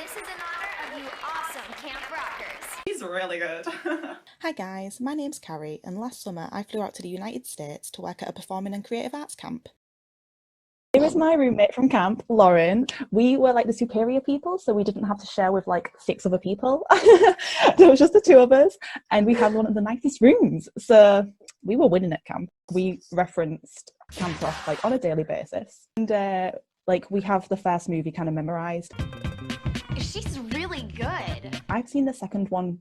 this is in honor of you awesome camp rockers. He's really good. Hi guys, my name's Carrie, and last summer I flew out to the United States to work at a performing and creative arts camp. Here is my roommate from camp, Lauren. We were like the superior people, so we didn't have to share with like 6 other people. There was just the 2 of us, and we had one of the nicest rooms. So we were winning at camp. We referenced Camp Rock like on a daily basis, and like we have the first movie kind of memorized. She's really good. I've seen the second one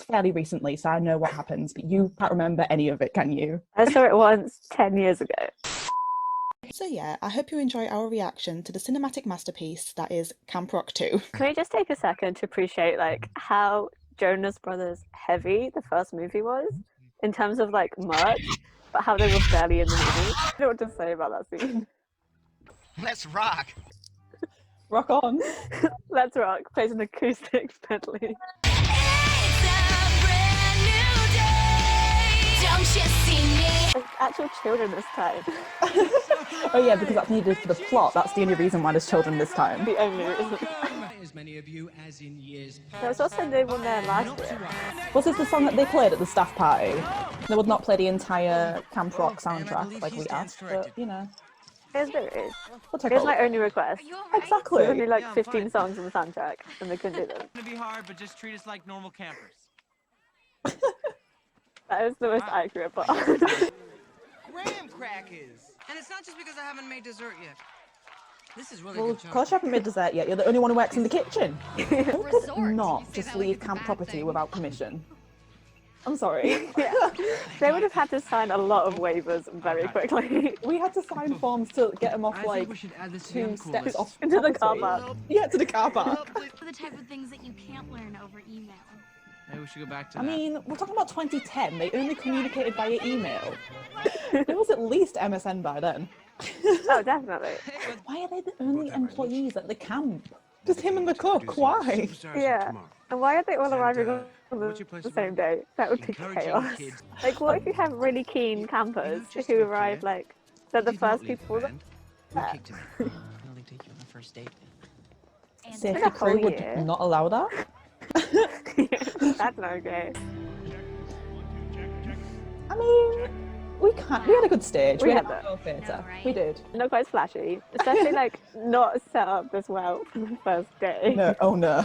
fairly recently, so I know what happens, but you can't remember any of it, can you? I saw it once 10 years ago. So yeah, I hope you enjoy our reaction to the cinematic masterpiece that is Camp Rock 2. Can we just take a second to appreciate like how Jonas Brothers heavy the first movie was in terms of like merch, but how they were barely in the movie? I don't know what to say about that scene. Let's rock! Rock on! Let's Rock plays an acoustic medley. There's actual children this time. Oh yeah, because that's needed for the plot. That's the only reason why there's children this time. The only reason. As many of you as in years There was also no one there last year. Was this the song that they played at the staff party? They would not play the entire Camp Rock soundtrack like we asked, but you know. Here's what it is. We'll take Here's a my look. only request. Exactly. There's only like 15 songs in the soundtrack, and they couldn't do them. It's gonna be hard, but just treat us like normal campers. That is the most accurate part. graham crackers. And it's not just because I haven't made dessert yet. This is really Well, good of job. course you haven't made dessert yet. You're the only one who works in the kitchen. Who could Resort. not You say just that like leave it's a camp bad property thing. without permission? I'm sorry. Yeah. They would have had to sign a lot of waivers very quickly. We had to sign forms to get them off I like think we should add this to the 2 uncool steps list. off Into the car property. park. Yeah, to the car park. The type of things that you can't learn over email. Maybe we should go back to I that. mean, we're talking about 2010. They only communicated via email. There was at least MSN by then. Oh, definitely. Why are they the only employees at the camp? Just him and the cook. Why? Yeah. And why are they all arriving on the same day? That would be chaos. Like, what if you have really keen campers who arrive like they're the first people there? I only take you on the first date. Safety a crew whole would year. not allow that. That's not okay. I mean, we had a good stage. We We had had that. a theatre. No, right? We did. Not quite flashy, especially like not set up this well for the first day. No, oh no.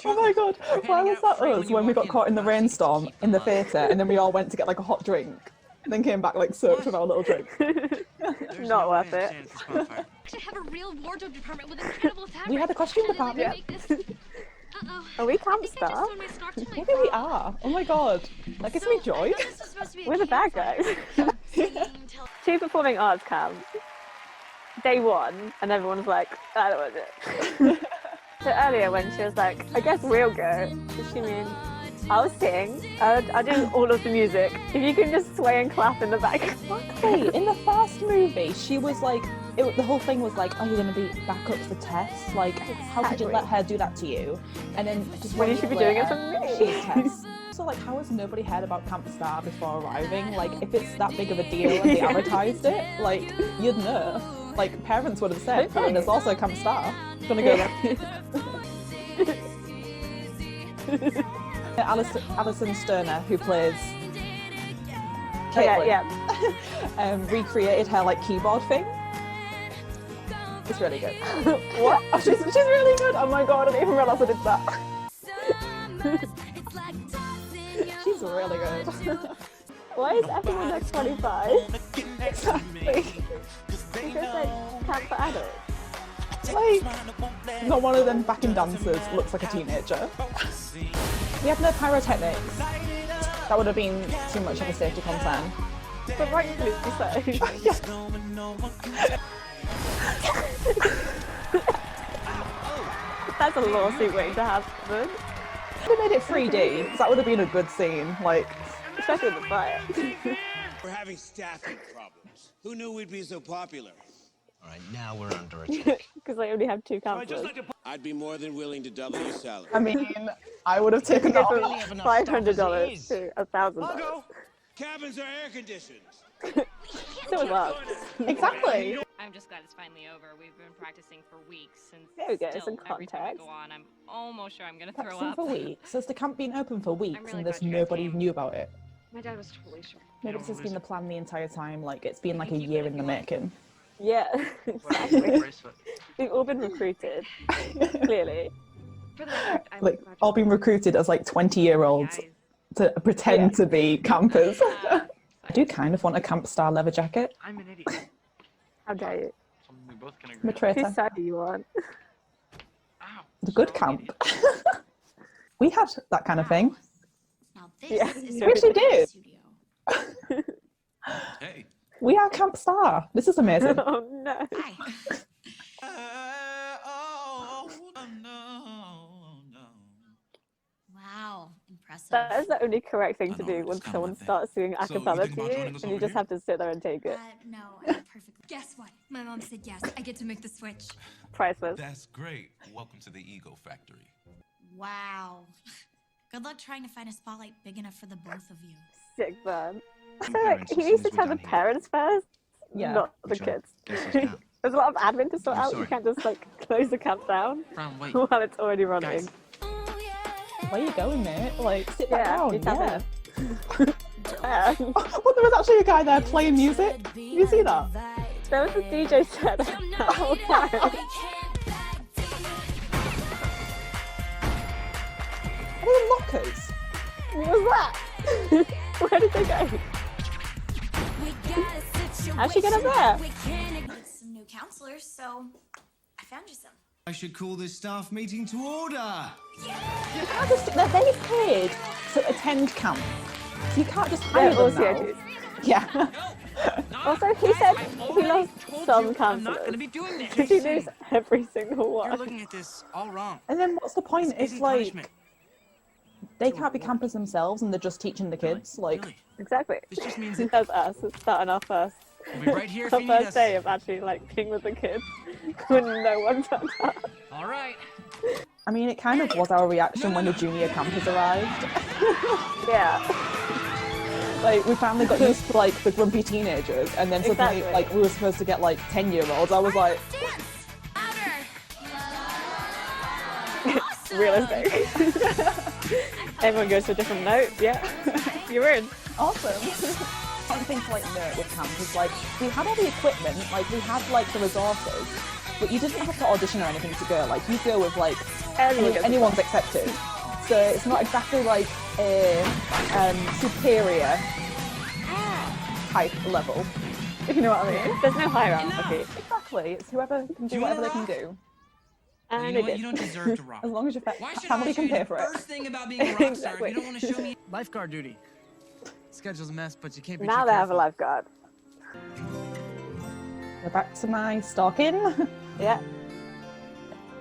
Oh my god, why was that us when we got caught in the rainstorm in the theatre and then we all went to get like a hot drink and then came back like soaked with our little drink? Not worth it. Actually have a real wardrobe department with incredible fabric. We had a costume department. Uh-oh. Are we camp I think I just staff? threw my scarf to my Maybe we bra. are. Oh my god. That gives me So, joy. I thought this was supposed to be a We're the bad campfire. guys. 2 performing arts camps. Day 1, and everyone's like, I don't want it. So earlier when she was like, I guess we'll go, does she mean I'll sing, I'll do all of the music. If you can just sway and clap in the back. Exactly. In the first movie, she was like, the whole thing was like, oh, you're going to be backup for Tess? Like, how could you let her do that to you? And then just When you one should be week doing it later, for me. she's Tess. So like, how has nobody heard about Camp Star before arriving? Like, if it's that big of a deal and they advertised it, like, you'd know. Like, parents would have said, oh, there's also Camp Star. Do you want to go there? Alison Sterner, who plays Caitlin, Yeah. recreated her like keyboard thing. It's really good. What? Oh, she's really good. Oh my god, I didn't even realise I did that. She's really good. Why is everyone like 25? Exactly. Because like camp for adults. Like, not one of them backing dancers looks like a teenager. We have no pyrotechnics. That would have been too much of a safety concern. But rightfully so. That's a lawsuit waiting to happen. They made it 3D, so that would have been a good scene. Like, Especially with the fire. We're having staffing problems. Who knew we'd be so popular? All right, now we're under attack. Because they only have 2 campers. I'd be more than willing to double your salary. I mean, I would have taken that From off. $500 to $1,000. Cabins are air conditioned. So was us. Exactly. I'm just glad it's finally over. We've been practicing for weeks, and There we go, still, some every time I context. go on, I'm almost sure I'm gonna throw Practicing up. for weeks. Has the camp been open for weeks really and there's glad you guys nobody came. knew about it? My dad was totally sure. Maybe this has been the plan the entire time, like it's been like a keep year it in if the you want. making. Yeah, Whatever, exactly. bracelet. We've all been recruited, clearly. For the record, I'm Like glad all been recruited as like 20-year-olds guys. to pretend Yeah. to be campers. Uh, I do kind of want a camp star leather jacket. I'm an idiot. How dare you? Something we both can I'm agree a on. traitor. Whose side do you want? Ow. The good So camp. idiot. We had that kind of thing. Now this Yeah. is We actually did. studio. Hey. We are camp star. This is amazing. Oh no. Hi. Wow, impressive. That is the only correct thing I to know, do it's when kinda someone my thing. starts doing a So, you cappella think to about you, joining us and you over just here? have to sit there and take it. No, I'm perfect. Guess what? My mom said yes. I get to make the switch. Priceless. That's great. Welcome to the Ego Factory. Wow. Good luck trying to find a spotlight big enough for the both of you. Sick man. I Some feel like parents he as needs soon to as we're tell the done here. parents first, Yeah. not the Which I kids. guess is down. There's a lot of admin to sort I'm out. sorry. You can't just like close the camp down Frown, wait. while it's already running. Guys. Where are you going, mate? Like, sit back Yeah, down. you tap Yeah. Yeah. Well, there was actually a guy there playing music. Did you see that? There was a DJ set the whole time. Are they in lockers? What was that? Where did they go? How'd she get up there? Need some new counselors, so I found you some. I should call this staff meeting to order. They're paid to attend camp. So you can't just hire They're all them now. CITs. Yeah. Also, he said he lost some I'm not counselors. gonna be doing this. Because he knows every single You're one. looking at this all wrong. And then what's the point? It's Easy like punishment. they can't be campers themselves and they're just teaching the kids. Like, Really? Exactly. This just means that That's us. It's starting our first, we'll be right here if our you need first us. day of actually like being with the kids when no one turned up. All right. I mean, it kind of was our reaction when the junior campers arrived. Yeah. Like, we finally got used to like the grumpy teenagers, and then suddenly, Exactly. like, we were supposed to get like 10-year-olds. I was like, Realistic. Everyone goes to a different note. Yeah. You're in. awesome. One thing to like note with camp is like we had all the equipment, like we had like the resources, but you didn't have to audition or anything to go. Like you go with like anyone's accepted. So it's not exactly like a superior type level. If you know what I mean. There's no hierarchy. Exactly. It's whoever can do whatever they can do. Well, And you know they what? did. You don't deserve to rock. As long as your Why should family I can show you pay the for it. first thing about being a rock star if Exactly. you don't want to show me? Lifeguard duty. Schedule's a mess, but you can't be Now too they have a careful. lifeguard. Go back to my stalking. Yeah.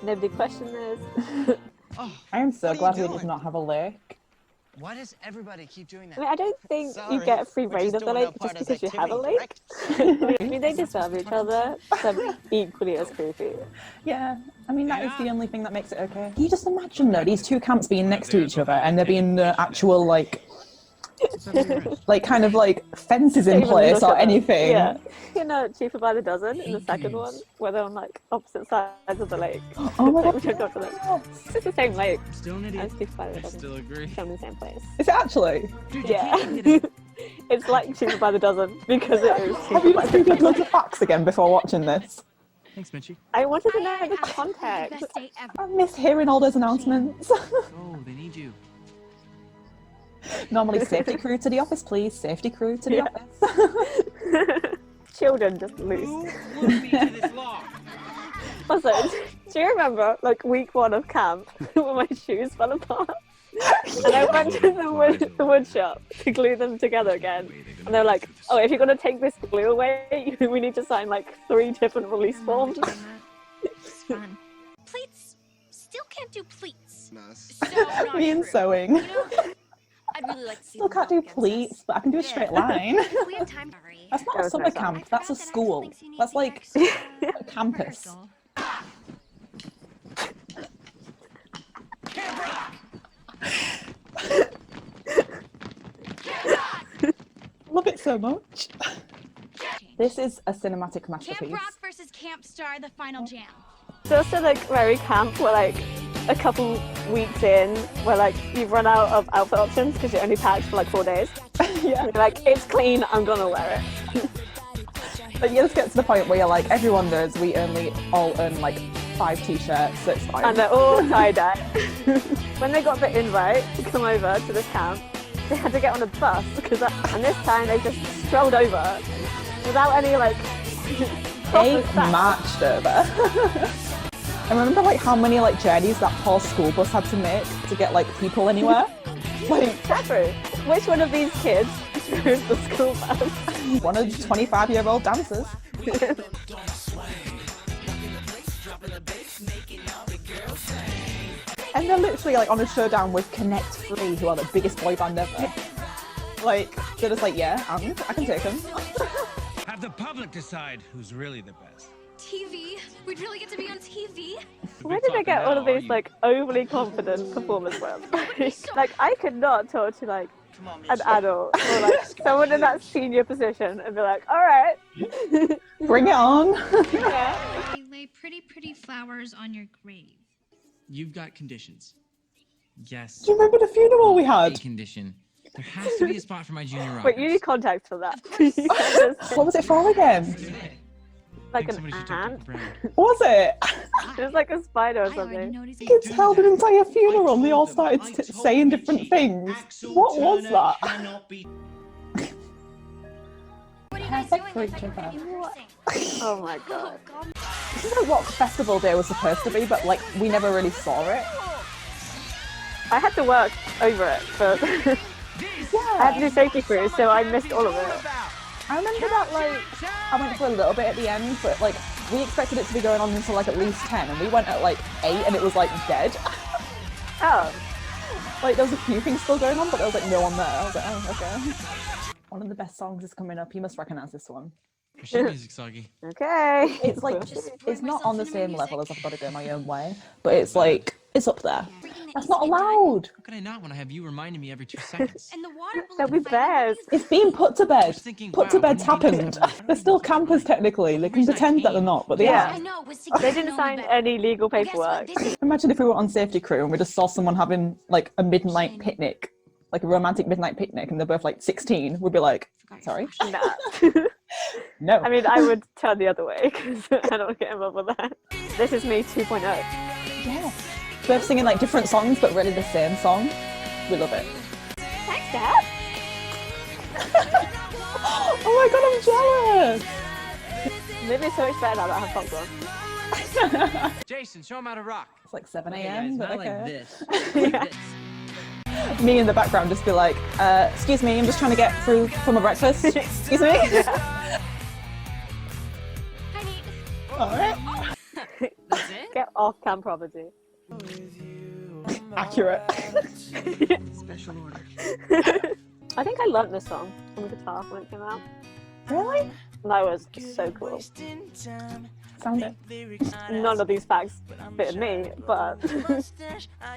Nobody questioned this. Oh, I am so What are you glad we did doing? not have a lake. why does everybody keep doing that? I mean, I don't think you Sorry, get free we're reign just of the doing our lake just part as because you have a activity, lake. I mean, they deserve each other. They're equally as creepy. Yeah, I mean, that is the only thing that makes it okay. Can you just imagine, though, these two camps being next to each other and there being no actual, like kind of, like, fences in Even place look or at them. anything? Yeah. You know, Cheaper by the Dozen in the second one, where they're on, like, opposite sides of the lake. Oh my Like, god, we don't talk to them. yes. It's the same lake Still an idiot. as Cheaper by the I Dozen. still agree. Filmed in the same place. Is it actually? Dude, you Yeah. can't hit it. It's like Cheaper by the Dozen because it is Have Cheaper you by just the googled Dozen. loads of facts again before watching this? Thanks, Mitchie. I wanted to know I the absolutely context. best day ever. I miss hearing all those announcements. Oh, they need you. Normally, safety crew to the office, please. Safety crew to the Yeah. office. Children just loose. Who would be to this law? Also, do you remember, like, week one of camp, when my shoes fell apart? And I went to the wood shop to glue them together again. And they're like, oh, if you're going to take this glue away, we need to sign, like, 3 different release forms. It's fun. Pleats still can't do pleats. Nice. So not Me and true. sewing. You know, I'd really like to see Still them can't go do against pleats, us. but I can do a straight line. If we have time, sorry. That's not That a was summer nice of camp, I that's a forgot that school. thinks you need That's the like extra a campus. Love it so much. This is a cinematic Camp masterpiece. Rock vs. Camp Star, the final jam. It's also like very camp, where like a couple weeks in, where like you've run out of outfit options because you're only packed for like 4 days. Yeah. You're like, it's clean, I'm gonna wear it. But you just get to the point where you're like, everyone knows we only all own like 5 t-shirts, so it's fine. And they're all tie-dye. When they got the invite to come over to this camp, they had to get on a bus, and this time they just strolled over without any like They proper staff. marched over. I remember like how many like journeys that poor school bus had to make to get like people anywhere. Like, Jeffrey, which one of these kids drove the school bus? one of the 25-year-old dancers. And they're literally like on a showdown with Connect 3, who are the biggest boy band ever. Like, they're just like, yeah, I can take them. Have the public decide who's really the best. TV? We'd really get to be on TV? Where did they get all of these like overly confident performers from? Like, I could not talk to like an adult or like someone in that senior position and be like, all right, Bring it on. yeah. They lay pretty flowers on your grave. You've got conditions. Yes. Do you remember the funeral we A had? condition. There has to be a spot for my junior rockers. Wait, you need context for that. What was it for again? Like Think an somebody should talk to ant. the brand. Was it? It was like a spider or I already something. noticed it. Kids held an entire funeral and they all started saying different things. What was that? What are you guys Perfect doing? for That's each like other. really embarrassing. Oh my god. This is like what Festival Day was supposed to be, but like we never really saw it. I had to work over it, but I had to do safety crews, so I missed all of it. I remember that like I went for a little bit at the end, but like we expected it to be going on until like at least 10, and we went at like 8, and it was like dead. Oh, Like there was a few things still going on, but there was like no one there. I was like, oh, okay. One of the best songs is coming up. You must recognize this one. Where's your music, Soggy? okay. It's like it's not on the same level as I've Got to Go My Own Way, but it's like it's up there. That's not allowed. How could I not when I have you reminding me every 2 seconds? And the water There'll balloon be fight, bears. It's being put to bed. Just thinking, Put to wow, bed's wouldn't it be happened. nice? They're still campers technically. They can Reason I pretend that they're came. not, but they Yeah. I are. know, was to They get to didn't know sign me better. any legal Well, guess what? paperwork. This is Imagine if we were on safety crew and we just saw someone having like a midnight picnic, like a romantic midnight picnic, and they're both like 16. We'd be like, sorry, Nah. no. I mean, I would turn the other way because I don't want to get involved with that. This is me 2.0. yeah. Both singing like different songs, but really the same song. We love it. Thanks, Dad. Oh my god, I'm jealous. Maybe it's so much better now that I have popcorn. Jason, show him how to rock. It's like 7 Okay, a.m. guys, but not like okay. this. Yeah. This. Me in the background just be like, excuse me, I'm just trying to get through for my breakfast. Excuse me. Hi, Nate. All right. That's it? Get off camp property. Accurate. Special order. I think I learnt this song on the guitar when it came out. Really? And that was so cool. Sound it. None of these facts fitted me, but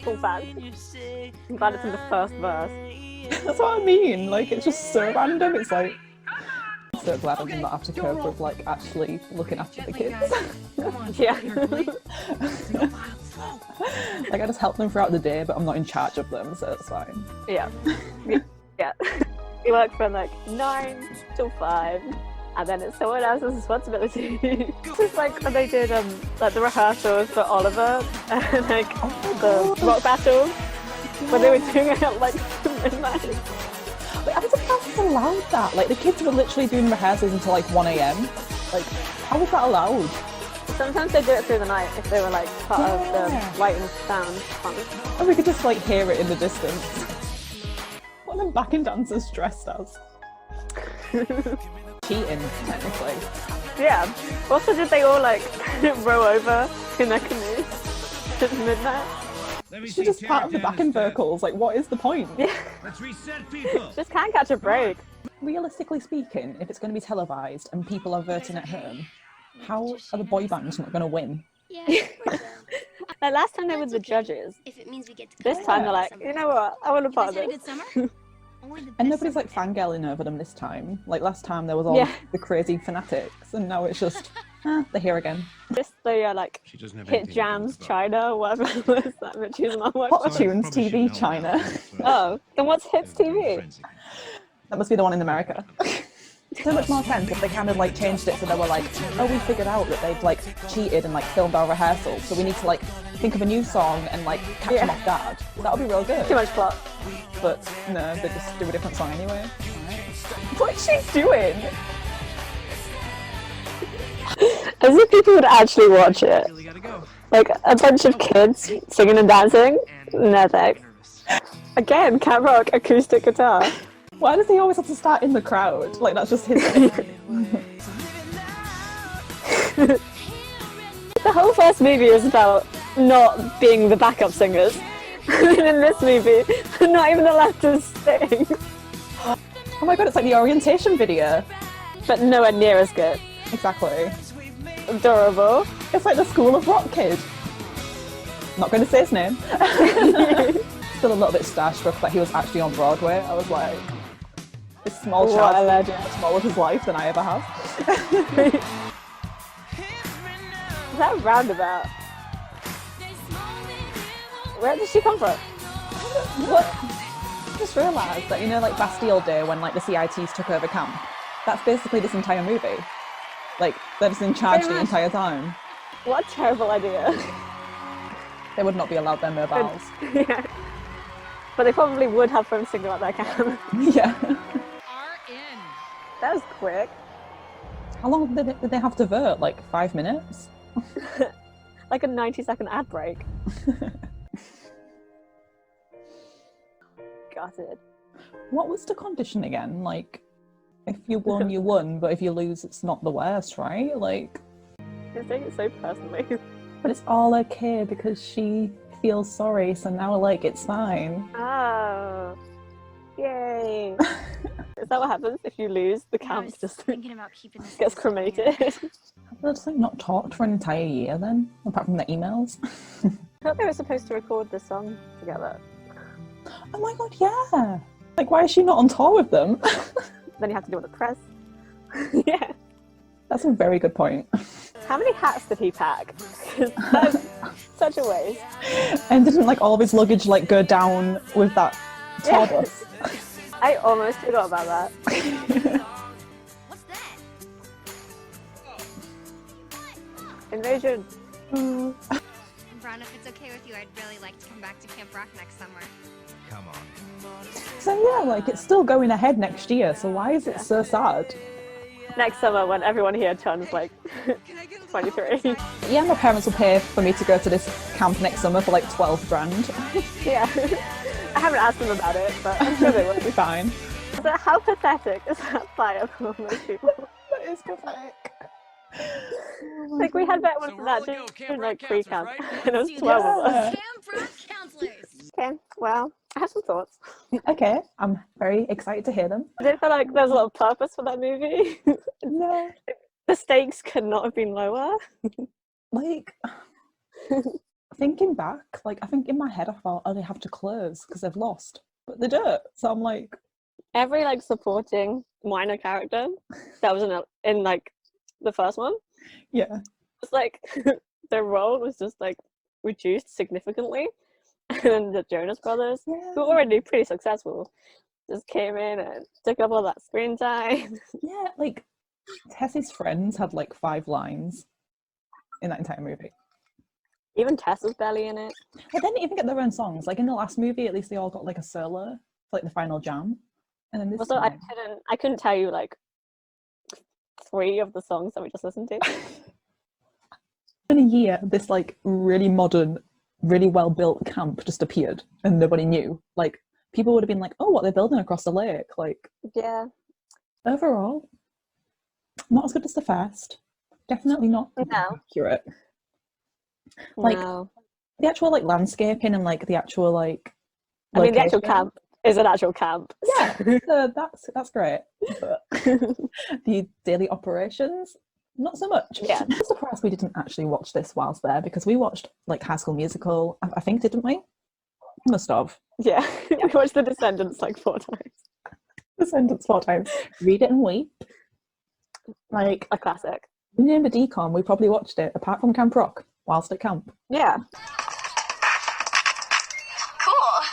cool fact. I'm glad it's in the first verse. That's what I mean. Like, it's just so random. It's like, I'm so glad I did not have to cope with like actually looking after the kids. Yeah. Like, I just help them throughout the day, but I'm not in charge of them, so it's fine. Yeah. Yeah. We work from like 9 till 5. And then it's someone else's responsibility. It's just like when they did like the rehearsals for Oliver and like the rock battles, when they were doing it at like midnight. Like, I'm surprised it's allowed that. Like, the kids were literally doing rehearsals until like 1 a.m. Like, how was that allowed? Sometimes they do it through the night if they were like part of Yeah. the light and sound fun. And we could just like hear it in the distance. What are them backing dancers dressed as? Cheating, technically. Yeah. Also, did they all like row over in their canoes at midnight? Let me She's see just Terry part of the down backing the steps. vocals. Like, what is the point? Yeah. Let's reset people. Just can't catch a break. Realistically speaking, if it's going to be televised and people are voting at home, how are the boy bands not going to win? Yeah. Like last time they were the judges. If it means we get to This time they're like, you know what? I want to You part guys of had a this. good summer? Only the And best nobody's like summer ever. fangirling over them this time. Like last time there was all Yeah. the crazy fanatics, and now it's just They're here again. Just the like She doesn't have Hit anything to do with Jams the vote. China, whatever it was that Mitchie's mom watched. Hot So I Tunes probably should TV know China. about it, but Oh, then what's Hits we're doing TV? friends again. That must be the one in America. So much more sense if they kind of like changed it so they were like, oh, we figured out that they've like cheated and like filmed our rehearsals, so we need to like think of a new song and like catch them off guard. That would be real good. Too much plot. But no, they just do a different song anyway. What's she doing? As if people would actually watch it. Really gotta go. Like a bunch of kids singing and dancing. No thanks. Again, Cat Rock acoustic guitar. Why does he always have to start in the crowd? Like that's just his thing. The whole first movie is about not being the backup singers. And in this movie, they're not even allowed to sing. Oh my god, it's like the orientation video. But nowhere near as good. Exactly. Adorable. It's like the School of Rock kid. Not going to say his name. Still a little bit starstruck that he was actually on Broadway. I was like, this small What child a is legend. much more of his life than I ever have. Is that a roundabout? Where did she come from? What? I just realised that, you know, like Bastille Day when like the CITs took over camp, that's basically this entire movie. Like, they're just in charge Pretty the much. entire time. What a terrible idea. They would not be allowed their mobiles. Yeah. But they probably would have fun singing about their camp. Yeah. Are in. That was quick. How long did they have to vote? Like 5 minutes? Like a 90-second ad break. Gutted. What was the condition again? Like, if you won, you won, but if you lose, it's not the worst, right? Like, You're taking it so personally. but it's all okay because she feels sorry, so now, like, it's fine. Oh. Yay. Is that what happens if you lose? The I camp was just thinking about keeping this gets secret. cremated. Have they just, like, not talked for an entire year then? Apart from the emails? I thought they were supposed to record the song together. Oh my god, yeah! Like, why is she not on tour with them? Then you have to do all the press. Yeah. That's a very good point. How many hats did he pack? 'Cause that's such a waste. And didn't, like, all of his luggage, like, go down with that tour Yeah. bus? I almost forgot about that. What's that? Invasion. Brown, if it's okay with you, I'd really like to come back to Camp Rock next summer. Come on. So yeah, like, it's still going ahead next year, so why is it so sad? Next summer when everyone here turns like 23. Yeah, my parents will pay for me to go to this camp next summer for like 12 grand. Yeah. I haven't asked them about it, but I'm sure they will. Be fine. So how pathetic is that fire for all those people? That is pathetic. Like we had that one So for we're all that a go, during Camp like Rock pre-camp, counselors, right? and it was Do 12 this. of us. Camp Rock Counselors. Okay, well, I have some thoughts. Okay, I'm very excited to hear them. I did feel like there was a lot of purpose for that movie. No, The stakes could not have been lower. like, thinking back, like, I think in my head I thought, oh, they have to close because they've lost. But they don't. So I'm like, Every like supporting minor character that was in like the first one, yeah. it's like their role was just like reduced significantly. And then the Jonas Brothers, who were Yeah. already pretty successful, just came in and took up all that screen time. Yeah, like, Tess's friends had like 5 lines in that entire movie. Even Tess was barely in it. They didn't even get their own songs. Like in the last movie, at least they all got like a solo for like the final jam. And then this Also, time, I couldn't tell you like 3 of the songs that we just listened to. in a year, this like really modern, really well built camp just appeared and nobody knew. Like people would have been like, oh, what they're building across the lake. Like Yeah. overall, not as good as the first. Definitely not No. accurate. Like No. the actual like landscaping and like the actual like I mean, the actual location. camp is an actual camp. Yeah, so that's great. But the daily operations, not so much. Yeah. I'm surprised we didn't actually watch this whilst there because we watched like High School Musical. I think, didn't we? Must have. Yeah. We watched The Descendants like 4 times. The sentence 4 times. Read it and weep. Like A classic. You remember Decon? We probably watched it, apart from Camp Rock, whilst at camp. Yeah. Cool.